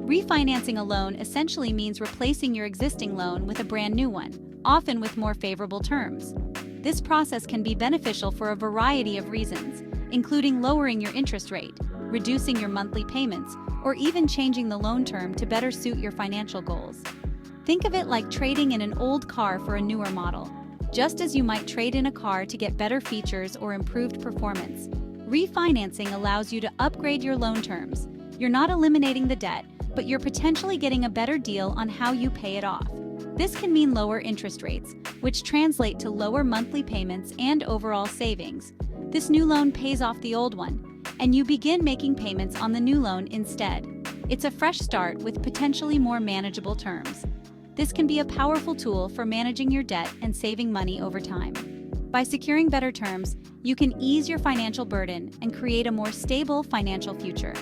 Refinancing a loan essentially means replacing your existing loan with a brand new one, often with more favorable terms. This process can be beneficial for a variety of reasons, including lowering your interest rate, reducing your monthly payments, or even changing the loan term to better suit your financial goals. Think of it like trading in an old car for a newer model. Just as you might trade in a car to get better features or improved performance, refinancing allows you to upgrade your loan terms. You're not eliminating the debt, but you're potentially getting a better deal on how you pay it off. This can mean lower interest rates, which translate to lower monthly payments and overall savings. This new loan pays off the old one, and you begin making payments on the new loan instead. It's a fresh start with potentially more manageable terms. This can be a powerful tool for managing your debt and saving money over time. By securing better terms, you can ease your financial burden and create a more stable financial future.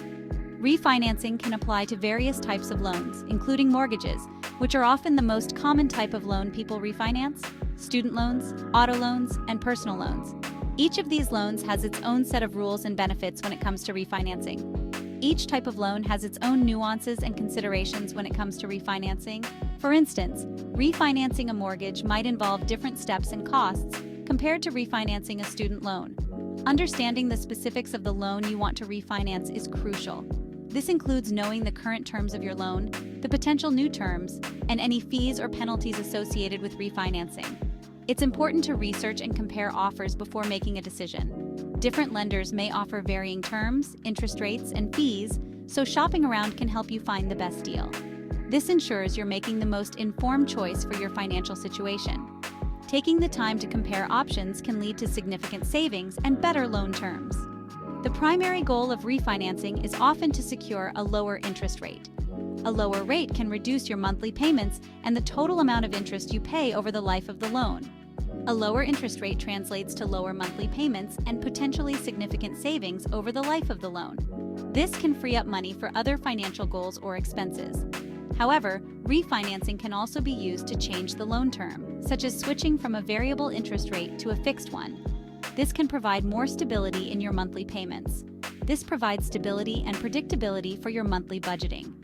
Refinancing can apply to various types of loans, including mortgages, which are often the most common type of loan people refinance, student loans, auto loans, and personal loans. Each of these loans has its own set of rules and benefits when it comes to refinancing. Each type of loan has its own nuances and considerations when it comes to refinancing. For instance, refinancing a mortgage might involve different steps and costs compared to refinancing a student loan. Understanding the specifics of the loan you want to refinance is crucial. This includes knowing the current terms of your loan, the potential new terms, and any fees or penalties associated with refinancing. It's important to research and compare offers before making a decision. Different lenders may offer varying terms, interest rates, and fees, so shopping around can help you find the best deal. This ensures you're making the most informed choice for your financial situation. Taking the time to compare options can lead to significant savings and better loan terms. The primary goal of refinancing is often to secure a lower interest rate. A lower rate can reduce your monthly payments and the total amount of interest you pay over the life of the loan. A lower interest rate translates to lower monthly payments and potentially significant savings over the life of the loan. This can free up money for other financial goals or expenses. However, refinancing can also be used to change the loan term, such as switching from a variable interest rate to a fixed one. This can provide more stability in your monthly payments. This provides stability and predictability for your monthly budgeting.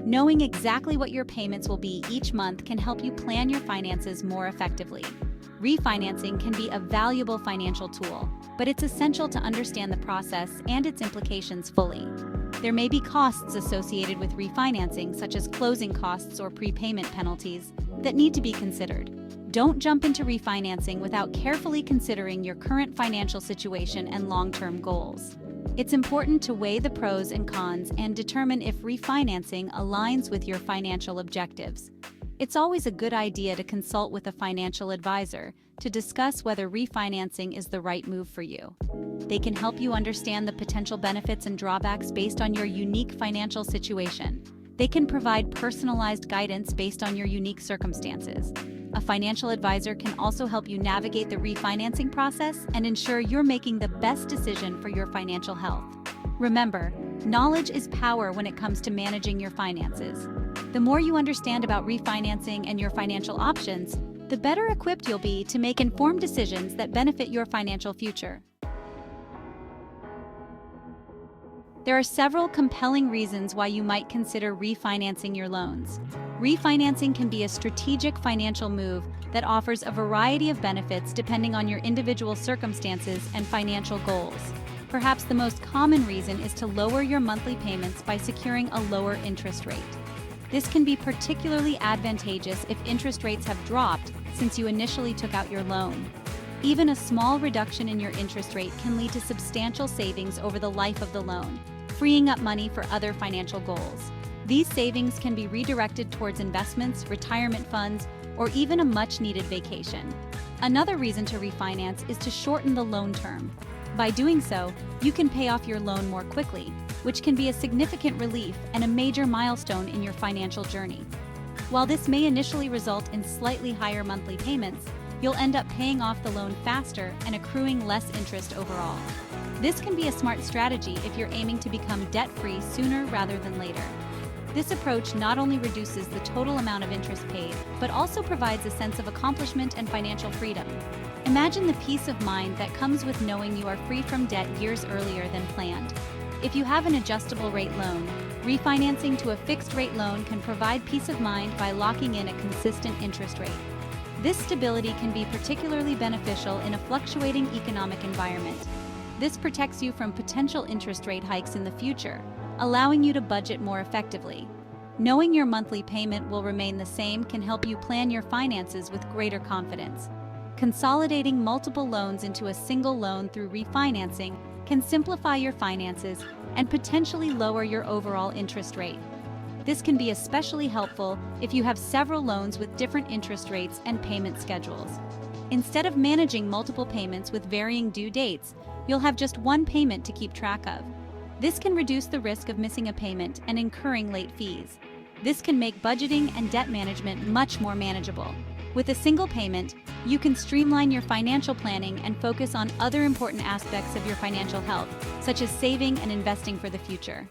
Knowing exactly what your payments will be each month can help you plan your finances more effectively. Refinancing can be a valuable financial tool, but it's essential to understand the process and its implications fully. There may be costs associated with refinancing, such as closing costs or prepayment penalties, that need to be considered. Don't jump into refinancing without carefully considering your current financial situation and long-term goals. It's important to weigh the pros and cons and determine if refinancing aligns with your financial objectives. It's always a good idea to consult with a financial advisor to discuss whether refinancing is the right move for you. They can help you understand the potential benefits and drawbacks based on your unique financial situation. They can provide personalized guidance based on your unique circumstances. A financial advisor can also help you navigate the refinancing process and ensure you're making the best decision for your financial health. Remember, knowledge is power when it comes to managing your finances. The more you understand about refinancing and your financial options, the better equipped you'll be to make informed decisions that benefit your financial future. There are several compelling reasons why you might consider refinancing your loans. Refinancing can be a strategic financial move that offers a variety of benefits depending on your individual circumstances and financial goals. Perhaps the most common reason is to lower your monthly payments by securing a lower interest rate. This can be particularly advantageous if interest rates have dropped since you initially took out your loan. Even a small reduction in your interest rate can lead to substantial savings over the life of the loan, freeing up money for other financial goals. These savings can be redirected towards investments, retirement funds, or even a much-needed vacation. Another reason to refinance is to shorten the loan term. By doing so, you can pay off your loan more quickly, which can be a significant relief and a major milestone in your financial journey. While this may initially result in slightly higher monthly payments, you'll end up paying off the loan faster and accruing less interest overall. This can be a smart strategy if you're aiming to become debt-free sooner rather than later. This approach not only reduces the total amount of interest paid, but also provides a sense of accomplishment and financial freedom. Imagine the peace of mind that comes with knowing you are free from debt years earlier than planned. If you have an adjustable rate loan, Refinancing to a fixed-rate loan can provide peace of mind by locking in a consistent interest rate. This stability can be particularly beneficial in a fluctuating economic environment. This protects you from potential interest rate hikes in the future, allowing you to budget more effectively. Knowing your monthly payment will remain the same can help you plan your finances with greater confidence. Consolidating multiple loans into a single loan through refinancing can simplify your finances and potentially lower your overall interest rate. This can be especially helpful if you have several loans with different interest rates and payment schedules. Instead of managing multiple payments with varying due dates, you'll have just one payment to keep track of. This can reduce the risk of missing a payment and incurring late fees. This can make budgeting and debt management much more manageable. With a single payment, you can streamline your financial planning and focus on other important aspects of your financial health, such as saving and investing for the future.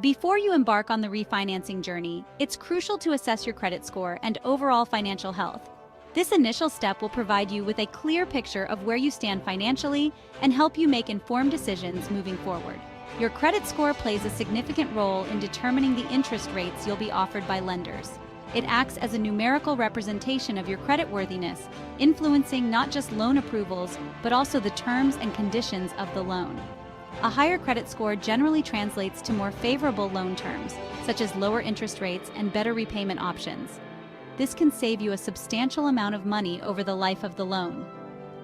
Before you embark on the refinancing journey, it's crucial to assess your credit score and overall financial health. This initial step will provide you with a clear picture of where you stand financially and help you make informed decisions moving forward. Your credit score plays a significant role in determining the interest rates you'll be offered by lenders. It acts as a numerical representation of your creditworthiness, influencing not just loan approvals, but also the terms and conditions of the loan. A higher credit score generally translates to more favorable loan terms, such as lower interest rates and better repayment options. This can save you a substantial amount of money over the life of the loan.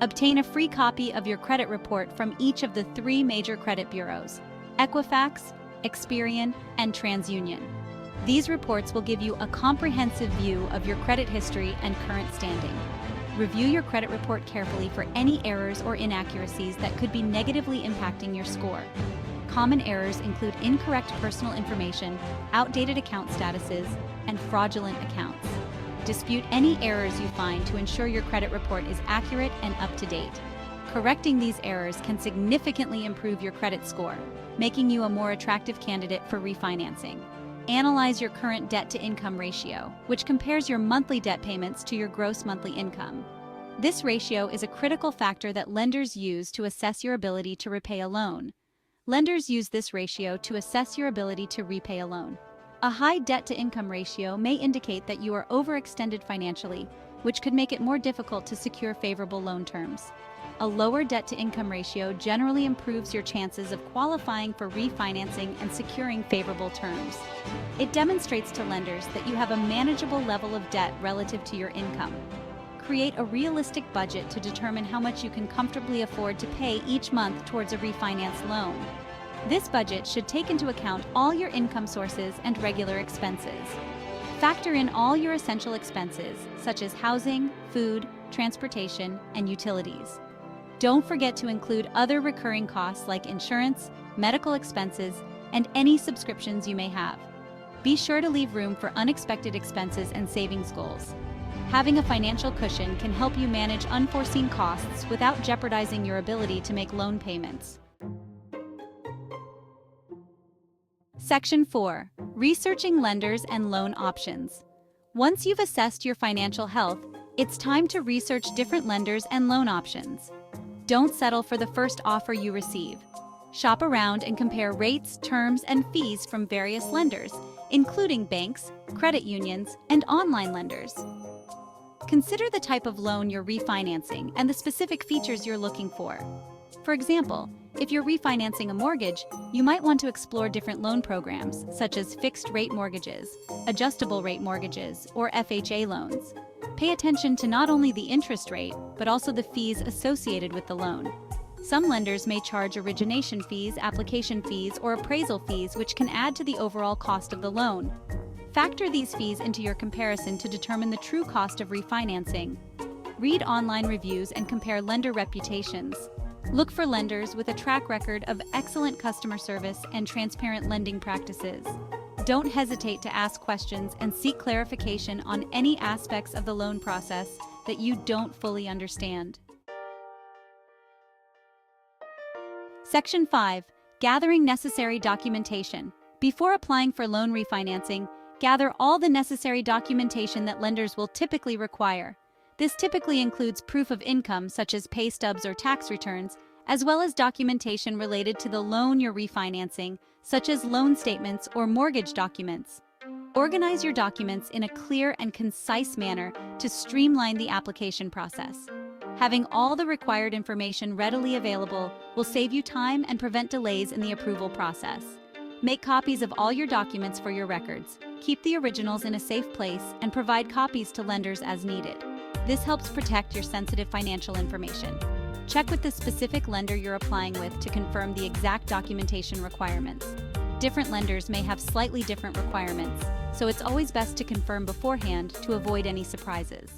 Obtain a free copy of your credit report from each of the 3 major credit bureaus: Equifax, Experian, and TransUnion. These reports will give you a comprehensive view of your credit history and current standing. Review your credit report carefully for any errors or inaccuracies that could be negatively impacting your score. Common errors include incorrect personal information, outdated account statuses, and fraudulent accounts. Dispute any errors you find to ensure your credit report is accurate and up to date. Correcting these errors can significantly improve your credit score, making you a more attractive candidate for refinancing. Analyze your current debt-to-income ratio, which compares your monthly debt payments to your gross monthly income. This ratio is a critical factor that lenders use to assess your ability to repay a loan. Lenders use this ratio to assess your ability to repay a loan. A high debt-to-income ratio may indicate that you are overextended financially, which could make it more difficult to secure favorable loan terms. A lower debt-to-income ratio generally improves your chances of qualifying for refinancing and securing favorable terms. It demonstrates to lenders that you have a manageable level of debt relative to your income. Create a realistic budget to determine how much you can comfortably afford to pay each month towards a refinance loan. This budget should take into account all your income sources and regular expenses. Factor in all your essential expenses, such as housing, food, transportation, and utilities. Don't forget to include other recurring costs like insurance, medical expenses, and any subscriptions you may have. Be sure to leave room for unexpected expenses and savings goals. Having a financial cushion can help you manage unforeseen costs without jeopardizing your ability to make loan payments. Section 4. Researching lenders and loan options. Once you've assessed your financial health, it's time to research different lenders and loan options. Don't settle for the first offer you receive. Shop around and compare rates, terms, and fees from various lenders, including banks, credit unions, and online lenders. Consider the type of loan you're refinancing and the specific features you're looking for. For example, if you're refinancing a mortgage, you might want to explore different loan programs, such as fixed-rate mortgages, adjustable-rate mortgages, or FHA loans. Pay attention to not only the interest rate, but also the fees associated with the loan. Some lenders may charge origination fees, application fees, or appraisal fees, which can add to the overall cost of the loan. Factor these fees into your comparison to determine the true cost of refinancing. Read online reviews and compare lender reputations. Look for lenders with a track record of excellent customer service and transparent lending practices. Don't hesitate to ask questions and seek clarification on any aspects of the loan process that you don't fully understand. Section 5. Gathering necessary documentation. Before applying for loan refinancing, gather all the necessary documentation that lenders will typically require. This typically includes proof of income such as pay stubs or tax returns, as well as documentation related to the loan you're refinancing, such as loan statements or mortgage documents. Organize your documents in a clear and concise manner to streamline the application process. Having all the required information readily available will save you time and prevent delays in the approval process. Make copies of all your documents for your records. Keep the originals in a safe place and provide copies to lenders as needed. This helps protect your sensitive financial information. Check with the specific lender you're applying with to confirm the exact documentation requirements. Different lenders may have slightly different requirements, so it's always best to confirm beforehand to avoid any surprises.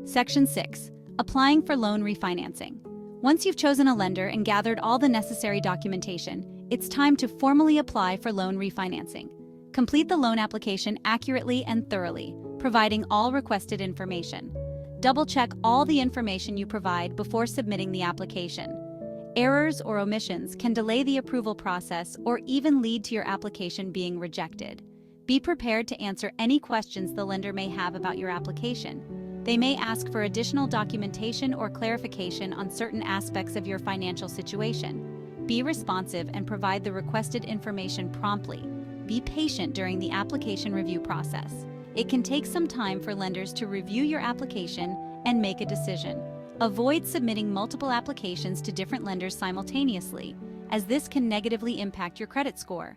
Section 6. Applying for loan refinancing. Once you've chosen a lender and gathered all the necessary documentation, it's time to formally apply for loan refinancing. Complete the loan application accurately and thoroughly, providing all requested information. Double-check all the information you provide before submitting the application. Errors or omissions can delay the approval process or even lead to your application being rejected. Be prepared to answer any questions the lender may have about your application. They may ask for additional documentation or clarification on certain aspects of your financial situation. Be responsive and provide the requested information promptly. Be patient during the application review process. It can take some time for lenders to review your application and make a decision. Avoid submitting multiple applications to different lenders simultaneously, as this can negatively impact your credit score.